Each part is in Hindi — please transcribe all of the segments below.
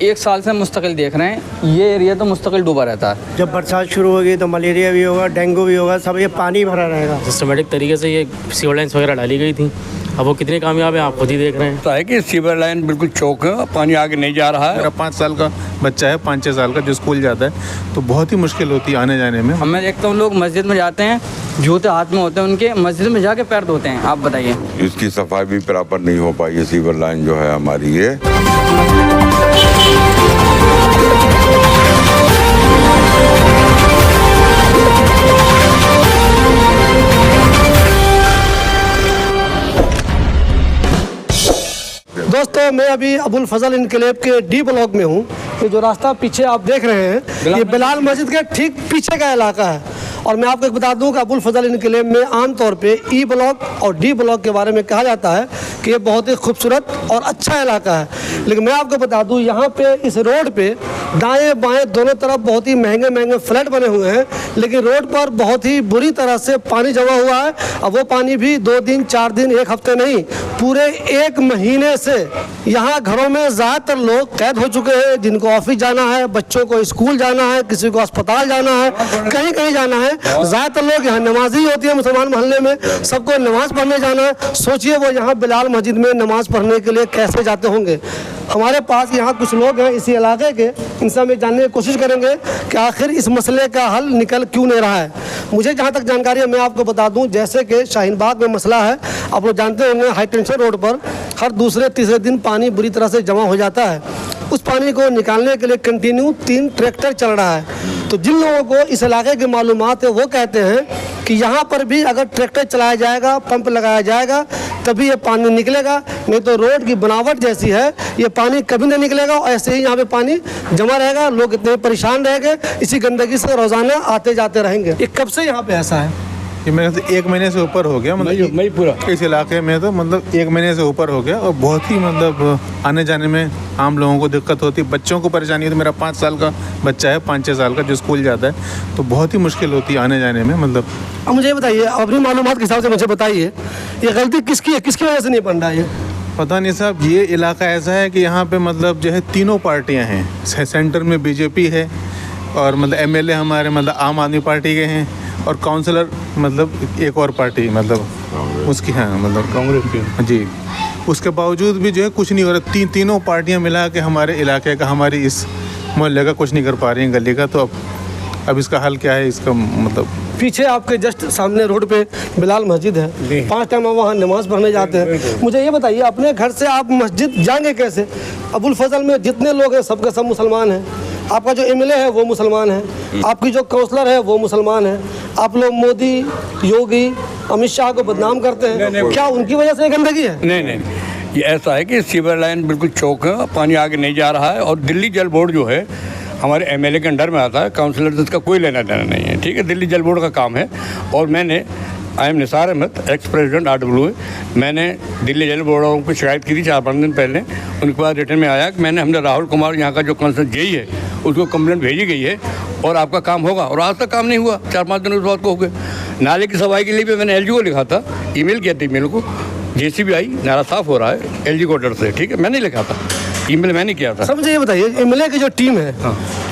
1 साल से मुस्तकिल देख रहे हैं, ये एरिया तो मुस्तकिल डूबा रहता है। जब बरसात शुरू होगी तो मलेरिया भी होगा, डेंगू भी होगा, सब ये पानी भरा रहेगा। सिस्टमेटिक तरीके से ये सीवर लाइन्स वगैरह डाली गई थी, अब वो कितने कामयाब है आप खुद ही देख रहे हैं। तो है कि सीवर लाइन बिल्कुल चौक है, पानी आगे नहीं जा रहा है। मेरा 5 साल का बच्चा है, 5-6 साल का, जो स्कूल जाता है, तो बहुत ही मुश्किल होती है आने जाने में। मैं देखता हूँ लोग मस्जिद में जाते हैं, जूते हाथ में होते हैं उनके, मस्जिद में जाके पैर धोते हैं। आप बताइए। इसकी सफाई भी प्रॉपर नहीं हो पाई है, सीवर लाइन जो है हमारी ये। दोस्तों, मैं अभी अबुल फजल इनकलेब के डी ब्लॉक में हूँ। ये जो रास्ता पीछे आप देख रहे हैं, ये बिलाल मस्जिद के ठीक पीछे का इलाका है। और मैं आपको एक बता दूं कि अबुल फजल इनकलेब में आमतौर पे ई ब्लॉक और डी ब्लॉक के बारे में कहा जाता है कि ये बहुत ही खूबसूरत और अच्छा इलाका है। लेकिन मैं आपको बता दूं, यहाँ पे इस रोड पे दाएं बाएं दोनों तरफ बहुत ही महंगे महंगे फ्लैट बने हुए हैं, लेकिन रोड पर बहुत ही बुरी तरह से पानी जमा हुआ है। अब वो पानी भी 2 दिन 4 दिन 1 हफ्ते नहीं, पूरे 1 महीने से यहाँ घरों में ज़्यादातर लोग कैद हो चुके हैं। जिनको ऑफिस जाना है, बच्चों को स्कूल जाना है, किसी को अस्पताल जाना है, कहीं कहीं जाना है। ज़्यादातर लोग यहाँ नमाजी होती है मुसलमान मोहल्ले में, सबको नमाज पढ़ने जाना है। सोचिए वो यहाँ बिलाल मस्जिद में नमाज पढ़ने के लिए कैसे जाते होंगे। हमारे पास यहाँ कुछ लोग हैं इसी इलाके के, इनसे हम जानने की कोशिश करेंगे कि आखिर इस मसले का हल निकल क्यों नहीं रहा है। मुझे जहाँ तक जानकारी है मैं आपको बता दूँ, जैसे कि शाहीन बाग में मसला है, आप लोग जानते होंगे हाई टेंशन रोड पर हर दूसरे तीसरे दिन पानी बुरी तरह से जमा हो जाता है। उस पानी को निकालने के लिए कंटिन्यू 3 ट्रैक्टर चल रहा है। तो जिन लोगों को इस इलाके की मालूमात है वो कहते हैं कि यहाँ पर भी अगर ट्रैक्टर चलाया जाएगा, पंप लगाया जाएगा, तभी ये पानी निकलेगा, नहीं तो रोड की बनावट जैसी है ये पानी कभी नहीं निकलेगा। और ऐसे ही यहाँ पे पानी जमा रहेगा, लोग इतने परेशान रहेंगे, इसी गंदगी से रोज़ाना आते जाते रहेंगे। ये कब से यहाँ पे ऐसा है? ये मेरे से 1 महीने से ऊपर हो गया, मतलब मई पूरा इस इलाके में तो मतलब 1 महीने से ऊपर हो गया। और बहुत ही मतलब आने जाने में आम लोगों को दिक्कत होती है, बच्चों को परेशानी होती है। मेरा 5 साल का बच्चा है, 5-6 साल का, जो स्कूल जाता है, तो बहुत ही मुश्किल होती है आने जाने में। मतलब अब मुझे ये बताइए, अपनी मालूमात के हिसाब से मुझे बताइए, ये गलती किसकी है, किसकी वजह से नहीं बन रहा है ये? पता नहीं साहब, ये इलाका ऐसा है कि यहाँ पे मतलब जो है तीनों पार्टियाँ हैं। सेंटर में बीजेपी है, और मतलब एमएलए हमारे मतलब आम आदमी पार्टी के हैं, और काउंसलर मतलब एक और पार्टी मतलब उसकी है, मतलब कांग्रेस की जी। उसके बावजूद भी जो है कुछ नहीं हो रहा। तीनों पार्टियां मिला के हमारे इलाके का, हमारी इस मोहल्ले का कुछ नहीं कर पा रही हैं, गली का। तो अब इसका हल क्या है, इसका मतलब पीछे आपके जस्ट सामने रोड पे बिलाल मस्जिद है, 5 टाइम आप वहाँ नमाज पढ़ने जाते हैं। मुझे ये बताइए, अपने घर से आप मस्जिद जाएंगे कैसे? अबुल फजल में जितने लोग हैं सबके सब मुसलमान हैं। आपका जो एमएलए है वो मुसलमान है, आपकी जो काउंसलर है वो मुसलमान है। आप लोग मोदी, योगी, अमित शाह को बदनाम करते हैं, क्या उनकी वजह से गंदगी है? नहीं, ये ऐसा है कि सीवर लाइन बिल्कुल चौक है, पानी आगे नहीं जा रहा है। और दिल्ली जल बोर्ड जो है हमारे एमएलए के अंडर में आता है, काउंसलर से इसका कोई लेना देना नहीं है, ठीक है। दिल्ली जल बोर्ड का काम है। और मैंने I am Nisar Ahmed, ex president RWA, मैंने दिल्ली जल बोर्डों को शिकायत की थी 4-5 दिन पहले। उनके बाद रिटर्न में आया कि हमने राहुल कुमार यहाँ का जो काउंसलर जेई है उसको कंप्लेंट भेजी गई है और आपका काम होगा। और आज तक काम नहीं हुआ, 4-5 दिन उस बात को हो गए। नाले की सफाई के लिए भी मैंने LG को लिखा था, ईमेल किया था ईमेल को, JCB आई, नाला साफ़ हो रहा है LG को ऑर्डर से, ठीक है। मैंने लिखा था, ईमेल मैंने किया था। सर मुझे ये बताइए, एमएलए की जो टीम है,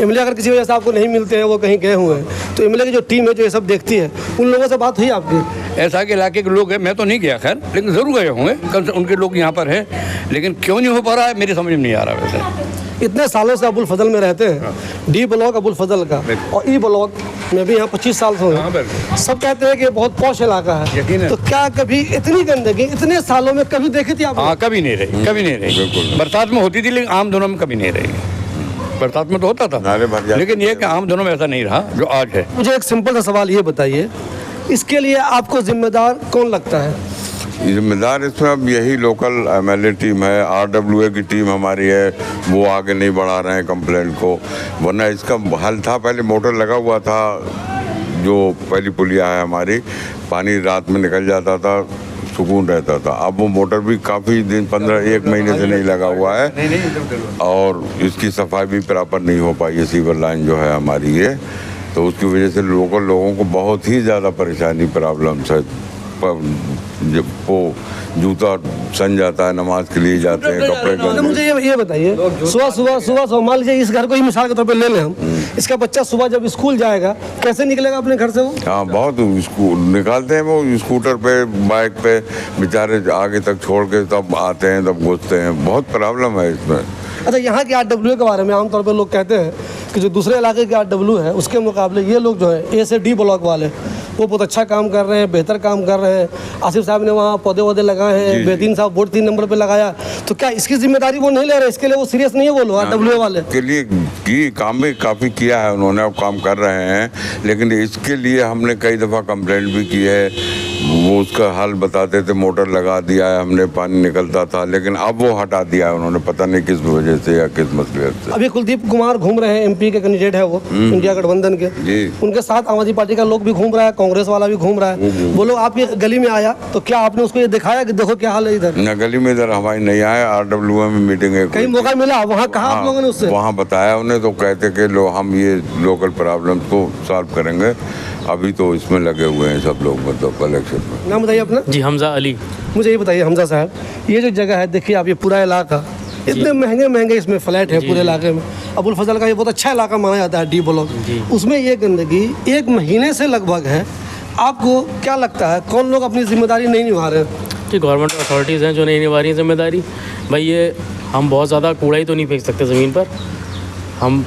एमएलए अगर किसी वजह से आपको नहीं मिलते हैं, वो कहीं गए हुए हैं, तो एमएलए की जो टीम है जो ये सब देखती है, उन लोगों से बात हुई आपकी? ऐसा के इलाके के लोग हैं, मैं तो नहीं गया खैर, लेकिन ज़रूर गए होंगे, कम से उनके लोग यहाँ पर हैं। लेकिन क्यों नहीं हो पा रहा है मेरी समझ में नहीं आ रहा। वैसे इतने सालों से अबुल फजल में रहते हैं, डी ब्लॉक अबुल फजल का, और ई ब्लॉक में भी यहाँ 25 साल से हुए। सब कहते हैं कि बहुत पॉश इलाका है, तो क्या कभी इतनी गंदगी इतने सालों में कभी देखी थी आप? हाँ, कभी नहीं रही, कभी नहीं रही। बरसात में होती थी, लेकिन आम दिनों में कभी नहीं रही। बरसात में तो होता था, लेकिन ये कि आम दिनों में ऐसा नहीं रहा जो आज है। मुझे एक सिंपल सा सवाल ये बताइए, इसके लिए आपको जिम्मेदार कौन लगता है? जिम्मेदार इसमें अब यही लोकल एमएलए टीम है, RWA की टीम हमारी है, वो आगे नहीं बढ़ा रहे हैं कंप्लेंट को। वरना इसका हल था, पहले मोटर लगा हुआ था, जो पहली पुलिया है हमारी, पानी रात में निकल जाता था, सुकून रहता था। अब वो मोटर भी काफ़ी दिन 1 महीने से नहीं लगा हुआ है, और इसकी सफाई भी प्रॉपर नहीं हो पाई है, सीवर लाइन जो है हमारी ये। तो उसकी वजह से लोगों को बहुत ही ज़्यादा परेशानी, प्रॉब्लम्स है। जब वो जूता सन जाता है, नमाज के लिए जाते हैं, कपड़े तो गंदे। मुझे ये बताइए, सुबह मान लीजिए इस घर को ही मिसाल के तौर पे ले लें हम, इसका बच्चा सुबह जब स्कूल जाएगा कैसे निकलेगा अपने घर से वो? हाँ, बहुत स्कूल निकालते हैं वो, स्कूटर पे, बाइक पे बेचारे आगे तक छोड़ के तब आते हैं, तब घुसते हैं। बहुत प्रॉब्लम है इसमें। अच्छा, यहाँ के RW के बारे में आमतौर पर लोग कहते हैं कि जो दूसरे इलाके के RW है उसके मुकाबले ये लोग जो है A से D ब्लॉक वाले वो बहुत अच्छा काम कर रहे हैं, बेहतर काम कर रहे हैं। आसिफ साहब ने वहाँ पौधे वौधे लगाए हैं, बेहतीन साहब वोट 3 नंबर पे लगाया, तो क्या इसकी जिम्मेदारी वो नहीं ले रहे? इसके लिए वो सीरियस नहीं है वो लोग RW वाले? के लिए की काम भी काफ़ी किया है उन्होंने, अब काम कर रहे हैं, लेकिन इसके लिए हमने कई दफ़ा कंप्लेंट भी की है। वो उसका हल बताते थे, मोटर लगा दिया है हमने, पानी निकलता था, लेकिन अब वो हटा दिया है उन्होंने, पता नहीं किस वजह से या किस मसले से। अभी कुलदीप कुमार घूम रहे हैं, MP के कैंडिडेट है वो, इंडिया गठबंधन के, उनके साथ आम आदमी पार्टी का लोग भी घूम रहा है, कांग्रेस वाला भी घूम रहा है। वो लोग आपकी गली में आया तो क्या आपने उसको ये दिखाया कि देखो क्या हाल है इधर? न, गली में इधर हमारी नहीं आए, RWA में मीटिंग है, कहीं मौका मिला वहाँ कहा आप लोगों ने उससे? वहाँ बताया उन्हें, तो कहते कि लो हम ये लोकल प्रॉब्लम को सॉल्व करेंगे। अभी तो इसमें लगे हुए हैं सब लोग, मतलब कलेक्शन में। नाम बताइए अपना। जी, हमजा अली। मुझे ये बताइए हमजा साहब, ये जो जगह है देखिए आप, ये पूरा इलाका इतने महंगे इसमें फ्लैट है पूरे इलाके में। अबुल फजल का ये बहुत अच्छा इलाका माना जाता है, D ब्लॉक, उसमें ये गंदगी 1 महीने से लगभग है। आपको क्या लगता है कौन लोग अपनी जिम्मेदारी नहीं निभा रहे हैं? कि गवर्नमेंट अथॉरिटीज़ हैं जो नहीं निभा रही हैं जिम्मेदारी। भाई ये हम बहुत ज़्यादा कूड़ा ही तो नहीं फेंक सकते ज़मीन पर, हम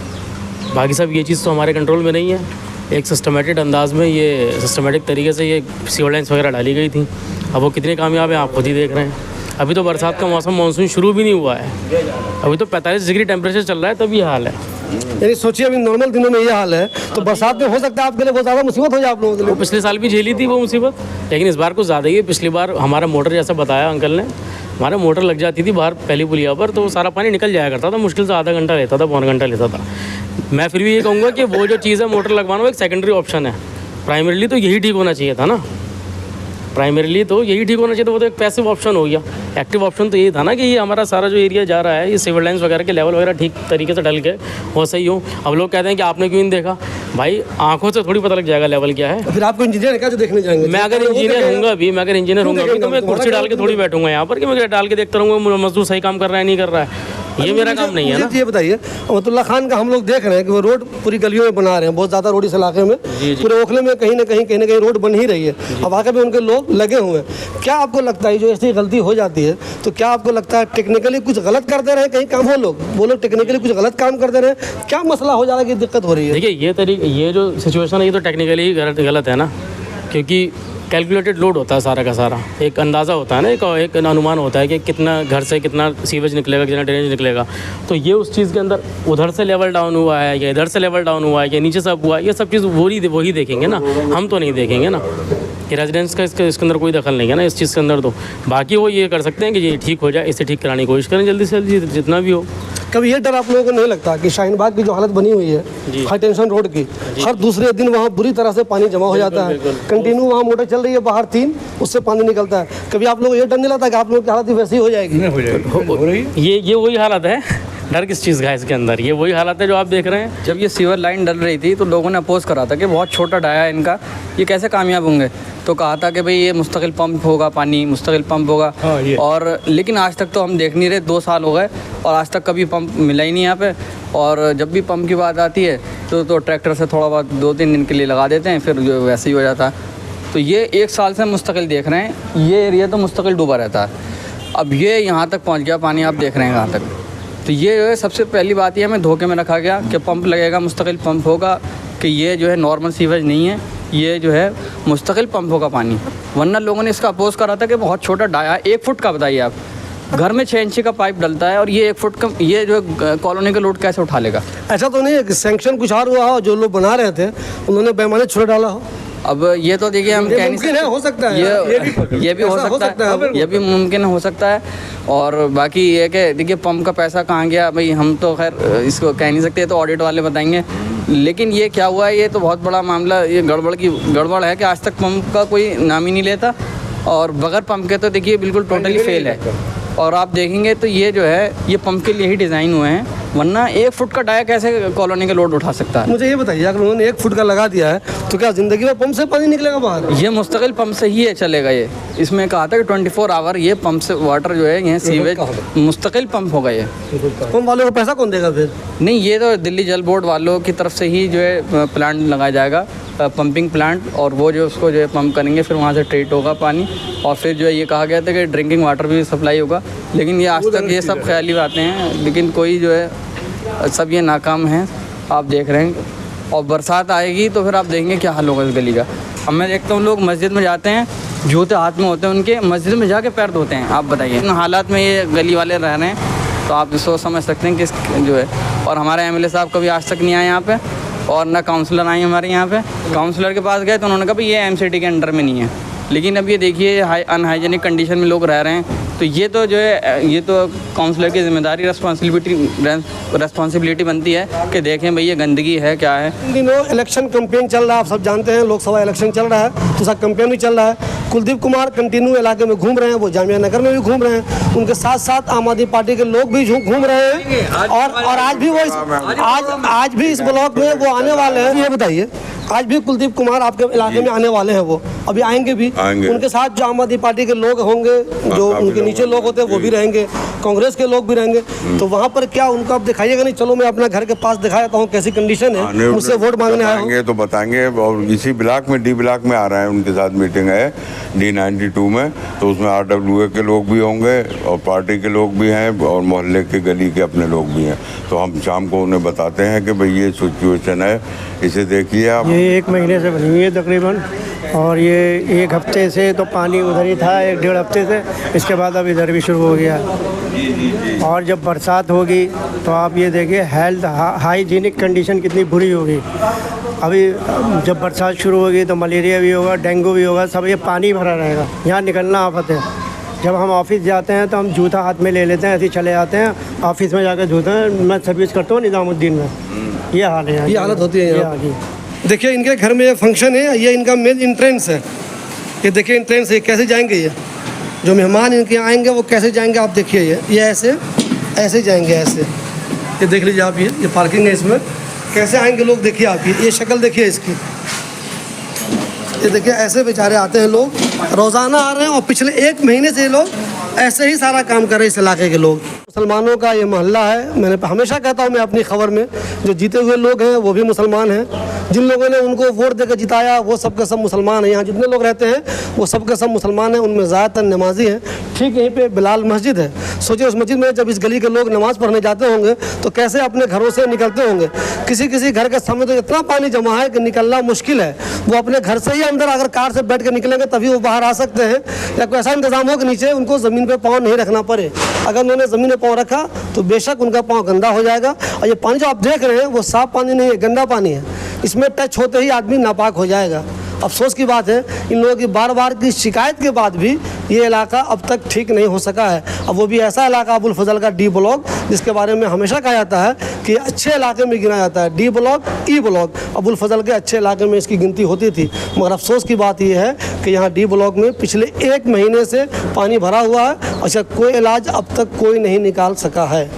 बाकी सब ये चीज़ तो हमारे कंट्रोल में नहीं है। एक सिस्टमेटिक अंदाज में, ये सिस्टमेटिक तरीके से ये सीवर लाइन्स वगैरह डाली गई थी। अब वो कितने कामयाब हैं आप खुद ही देख रहे हैं। अभी तो बरसात का मौसम, मानसून शुरू भी नहीं हुआ है, अभी तो 45 डिग्री टेम्परेचर चल रहा है, तब ये हाल है। यानी सोचिए अभी नॉर्मल दिनों में ये हाल है तो बरसात में हो सकता है आपके लिए बहुत ज़्यादा मुसीबत हो जाए आप लोगों के लिए। वो पिछले साल भी झेली थी वो मुसीबत, लेकिन इस बार कुछ ज़्यादा ही है। पिछली बार हमारा मोटर, जैसा बताया अंकल ने, हमारा मोटर लग जाती थी बाहर पहली पुलिया पर, तो सारा पानी निकल जाया करता था, मुश्किल से आधा घंटा लेता था, पौना घंटा लेता था। मैं फिर भी ये कहूँगा कि वो जो चीज़ है मोटर लगवाना, वो एक सेकेंडरी ऑप्शन है। प्राइमरीली तो यही ठीक होना चाहिए था ना, प्राइमरीली तो यही ठीक होना चाहिए था। वो तो एक पैसिव ऑप्शन हो गया। एक्टिव ऑप्शन तो यही था ना कि ये हमारा सारा जो एरिया जा रहा है, ये सिविल लाइन्स वगैरह के लेवल वगैरह ठीक तरीके से डल के वो सही हो। अब लोग कहते हैं कि आपने क्यों नहीं देखा? भाई आंखों से थोड़ी पता लग जाएगा लेवल क्या है। फिर आपको इंजीनियर क्या जो देखने जाएंगे? मैं अगर इंजीनियर होऊंगा भी, तो मैं कुर्सी डाल के थोड़ी बैठूंगा यहाँ पर कि मैं डाल के देखता रहूँगा मजदूर सही काम कर रहा है नहीं कर रहा है। ये मेरा काम नहीं है ना। ये बताइए, अहमदुल्ला खान का हम लोग देख रहे हैं कि वो रोड पूरी गलियों में बना रहे हैं, बहुत ज़्यादा रोड इस इलाके में, पूरे ओखले में कहीं ना कहीं रोड बन ही रही है। अब आगे भी उनके लोग लगे हुए हैं। क्या आपको लगता है जो ऐसी गलती हो जाती है तो क्या आपको लगता है टेक्निकली कुछ गलत कर दे रहे हैं कहीं काम? वो लोग टेक्निकली कुछ गलत काम कर दे रहे हैं? क्या मसला हो जा रहा है कि दिक्कत हो रही है? देखिए ये जो सिचुएशन है ये तो टेक्निकली गलत है ना, क्योंकि कैलकुलेटेड लोड होता है सारा का सारा, एक अंदाज़ा होता है ना, एक अनुमान होता है कि कितना घर से कितना सीवेज निकलेगा, कितना ड्रेनेज निकलेगा। तो ये उस चीज़ के अंदर उधर से लेवल डाउन हुआ है या इधर से लेवल डाउन हुआ है या नीचे से अप हुआ है, ये सब चीज़ वही देखेंगे ना, हम तो नहीं देखेंगे ना कि रेजिडेंस का इसके अंदर कोई दखल नहीं है ना इस चीज़ के अंदर। तो बाकी वो ये कर सकते हैं कि ये ठीक हो जाए, इसे ठीक कराने की कोशिश करें जल्दी से जल्दी जितना भी हो। कभी ये डर आप लोगों को नहीं लगता कि शाहीन बाग की जो हालत बनी हुई है हाई टेंशन रोड की, हर दूसरे दिन वहाँ बुरी तरह से पानी जमा हो जाता है, कंटिन्यू वहाँ मोटर चल रही है बाहर 3, उससे पानी निकलता है, कभी आप लोगों को ये डर नहीं लगता कि आप लोगों की हालत वैसी हो जाएगी? ये वही हालत है। डर किस चीज़ का है इसके अंदर? ये वही हालत है जो आप देख रहे हैं। जब ये सीवर लाइन डल रही थी तो लोगों ने अपोज करा था कि बहुत छोटा डाया है इनका, ये कैसे कामयाब होंगे। तो कहा था कि भाई ये मुस्तकिल पंप होगा, पानी मुस्तकिल पंप होगा। और लेकिन आज तक तो हम देख नहीं रहे, 2 साल हो गए और आज तक कभी पंप मिला ही नहीं यहाँ पे। और जब भी पंप की बात आती है तो ट्रैक्टर से थोड़ा बहुत 2-3 दिन के लिए लगा देते हैं, फिर जो वैसे ही हो जाता है। तो ये 1 साल से मुस्तकिल देख रहे हैं, ये एरिया तो मुस्तकिल डूबा रहता है। अब ये यहाँ तक पहुँच गया पानी, आप देख रहे हैं कहाँ तक। तो ये जो है सबसे पहली बात, ये हमें धोखे में रखा गया कि पंप लगेगा, मुस्तकिल पंप होगा, कि ये जो है नॉर्मल सीवेज नहीं है, ये जो है मुस्तकिल पंप होगा पानी। वरना लोगों ने इसका अपोज करा था कि बहुत छोटा डाया, 1 फुट का बताइए आप, घर में 6 इंची का पाइप डलता है और ये 1 फुट का, ये जो कॉलोनी का लोड कैसे उठा लेगा? ऐसा तो नहीं है कि सैंक्शन कुछ और हुआ हो, जो लोग बना रहे थे उन्होंने बेमाने छोड़ डाला हो? अब ये तो देखिए हम कह नहीं सकते, हो सकता है, ये भी हो सकता है, ये भी मुमकिन हो सकता है। और बाकी ये कि देखिए पंप का पैसा कहाँ गया भाई, हम तो खैर इसको कह नहीं सकते, तो ऑडिट वाले बताएंगे। लेकिन ये क्या हुआ है, ये तो बहुत बड़ा मामला, ये गड़बड़ है कि आज तक पंप का कोई नाम ही नहीं लेता। और बगैर पंप के तो देखिए बिल्कुल टोटली फेल है। और आप देखेंगे तो ये जो है ये पंप के लिए ही डिज़ाइन हुए हैं, वरना 1 फुट का डाया कैसे कॉलोनी का लोड उठा सकता है। मुझे ये बताइए, अगर उन्होंने 1 फुट का लगा दिया है तो क्या ज़िंदगी में पंप से पानी निकलेगा बाहर? ये मुस्तकिल पंप से ही है चलेगा। ये इसमें कहा था कि 24 आवर ये पंप से वाटर जो है ये सीवेज मुस्तकिल पंप होगा। ये पंप वाले को पैसा कौन देगा फिर? नहीं, ये तो दिल्ली जल बोर्ड वालों की तरफ से ही जो है प्लांट लगाया जाएगा, पंपिंग प्लांट, और वो जो उसको जो है पंप करेंगे, फिर वहाँ से ट्रीट होगा पानी, और फिर जो है ये कहा गया था कि ड्रिंकिंग वाटर भी सप्लाई होगा। लेकिन ये आज तक ये सब ख्याली बातें हैं, लेकिन कोई जो है सब ये नाकाम हैं, आप देख रहे हैं। और बरसात आएगी तो फिर आप देखेंगे क्या हाल होगा इस गली का। अब मैं देखता हूँ लोग मस्जिद में जाते हैं, जूते हाथ में होते हैं उनके, मस्जिद में जाके पैर धोते हैं। आप बताइए इन हालात में ये गली वाले रह रहे हैं, तो आप सोच समझ सकते हैं किस जो है। और हमारे एमएलए साहब कभी आज तक नहीं आए यहाँ पे, और ना काउंसलर आए हमारे यहाँ पे। काउंसलर के पास गए तो उन्होंने कहा भाई ये एमसीटी के अंडर में नहीं है। लेकिन अब ये देखिए अनहाइजेनिक कंडीशन में लोग रह रहे हैं, तो ये तो जो है ये तो काउंसलर की जिम्मेदारी रिस्पॉन्सिबिलिटी बनती है कि देखें भाई ये गंदगी है क्या है। इन दिनों इलेक्शन कैंपेन चल रहा है, आप सब जानते हैं, लोकसभा इलेक्शन चल रहा है, तो उसका कैंपेन भी चल रहा है। कुलदीप कुमार कंटिन्यू इलाके में घूम रहे हैं, वो जामिया नगर में भी घूम रहे हैं, उनके साथ साथ आम आदमी पार्टी के लोग भी घूम रहे हैं, और आज भी वो आज भी इस ब्लॉक में वो आने वाले हैं। ये बताइए, आज भी कुलदीप कुमार आपके इलाके में आने वाले हैं, वो अभी आएंगे भी, उनके साथ जो आम आदमी पार्टी के लोग होंगे, जो उनके नीचे लोग होते हैं वो भी रहेंगे, कांग्रेस के लोग भी रहेंगे। तो वहाँ पर क्या उनको आप दिखाइएगा? नहीं, चलो मैं अपना घर के पास दिखाता हूँ कैसी कंडीशन है, मुझसे वोट मांगने आएंगे तो बताएंगे। और इसी ब्लॉक में, डी ब्लॉक में आ रहे हैं, उनके साथ मीटिंग है D92 में, तो उसमें RWA के लोग भी होंगे और पार्टी के लोग भी हैं और मोहल्ले के गली के अपने लोग भी हैं। तो हम शाम को उन्हें बताते हैं कि भाई ये सिचुएशन है, इसे देखिए आप। ये 1 महीने से बनी हुई है तकरीबन, और ये 1 हफ्ते से तो पानी उधर ही था, 1-1.5 हफ्ते से, इसके बाद अब इधर भी शुरू हो गया। और जब बरसात होगी तो आप ये देखिए हेल्थ हाइजीनिक कंडीशन कितनी बुरी होगी। अभी जब बरसात शुरू होगी तो मलेरिया भी होगा, डेंगू भी होगा, सब ये पानी भरा रहेगा, यहाँ निकलना आफत है। जब हम ऑफिस जाते हैं तो हम जूता हाथ में ले लेते हैं, ऐसे चले जाते हैं, ऑफिस में जाकर जूते हैं। मैं सर्विस करता हूँ निज़ामुद्दीन में, ये हाल है, ये हालत होती है यहाँ। देखिए इनके घर में ये फंक्शन है, ये इनका मेन इंट्रेंस है, ये देखिए इंट्रेंस है, कैसे जाएंगे ये जो मेहमान इनके आएंगे वो कैसे जाएंगे? आप देखिए ये ऐसे जाएंगे, ऐसे, ये देख लीजिए आप, ये पार्किंग है, इसमें कैसे आएंगे लोग, देखिए आप ये शक्ल देखिए इसकी, ये देखिए ऐसे बेचारे आते हैं लोग, रोज़ाना आ रहे हैं, और पिछले 1 महीने से ये लोग ऐसे ही सारा काम कर रहे हैं इस इलाके के लोग। मुसलमानों का ये मोहल्ला है, मैंने हमेशा कहता हूँ मैं अपनी खबर में, जो जीते हुए लोग हैं वो भी मुसलमान हैं, जिन लोगों ने उनको वोट देकर जिताया वो सब के सब मुसलमान हैं, यहाँ जितने लोग रहते हैं वो सब के सब मुसलमान हैं, उनमें ज़्यादातर नमाजी हैं। ठीक यहीं पे बिलाल मस्जिद है, सोचिए उस मस्जिद में जब इस गली के लोग नमाज़ पढ़ने जाते होंगे तो कैसे अपने घरों से निकलते होंगे। किसी किसी घर के सामने तो इतना पानी जमा है कि निकलना मुश्किल है, वो अपने घर से ही अंदर अगर कार से बैठ कर निकलेंगे तभी वो बाहर आ सकते हैं, या कोई ऐसा इंतज़ाम हो कि नीचे उनको ज़मीन पर पाँव नहीं रखना पड़े। अगर उन्होंने ज़मीन में पाँव रखा तो बेशक उनका पाँव गंदा हो जाएगा। और ये पानी जो आप देख रहे हैं वो साफ़ पानी नहीं है, गंदा पानी है, इसमें टच होते ही आदमी नापाक हो जाएगा। अफसोस की बात है, इन लोगों की बार बार की शिकायत के बाद भी ये इलाका अब तक ठीक नहीं हो सका है। अब वो भी ऐसा इलाका अबुल फजल का D ब्लॉक, जिसके बारे में हमेशा कहा जाता है कि अच्छे इलाके में गिना जाता है, D block, E block, Abul Fazal के अच्छे इलाके में इसकी गिनती होती थी। मगर अफसोस की बात यह है कि यहाँ D ब्लॉक में पिछले 1 महीने से पानी भरा हुआ है, अच्छा कोई इलाज अब तक कोई नहीं निकाल सका है।